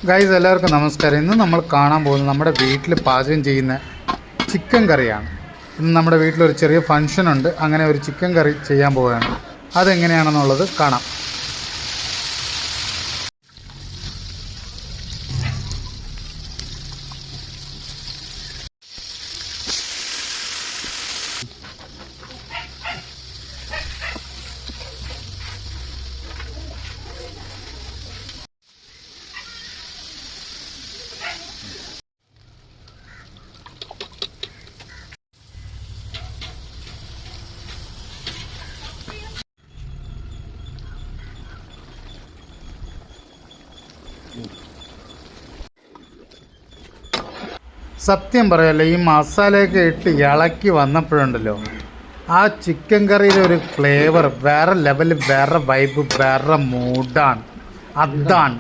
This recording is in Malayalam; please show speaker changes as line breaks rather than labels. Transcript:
ഗൈസ് എല്ലാവർക്കും നമസ്കാരം. ഇന്ന് നമ്മൾ കാണാൻ പോകുന്നത് നമ്മുടെ വീട്ടിൽ പാചകം ചെയ്യുന്ന ചിക്കൻ കറിയാണ്. ഇന്ന് നമ്മുടെ വീട്ടിലൊരു ചെറിയ ഫംഗ്ഷൻ ഉണ്ട്. അങ്ങനെ ഒരു ചിക്കൻ കറി ചെയ്യാൻ പോവുകയാണ്. അതെങ്ങനെയാണെന്നുള്ളത് കാണാം. സത്യം പറയല്ലേ, ഈ മസാലയൊക്കെ ഇട്ട് ഇളക്കി വന്നപ്പോഴുണ്ടല്ലോ, ആ ചിക്കൻ കറിയിലെ ഒരു ഫ്ലേവർ വേറെ ലെവൽ, വേറെ വൈബ്, വേറെ മൂഡാണ്. അതാണ്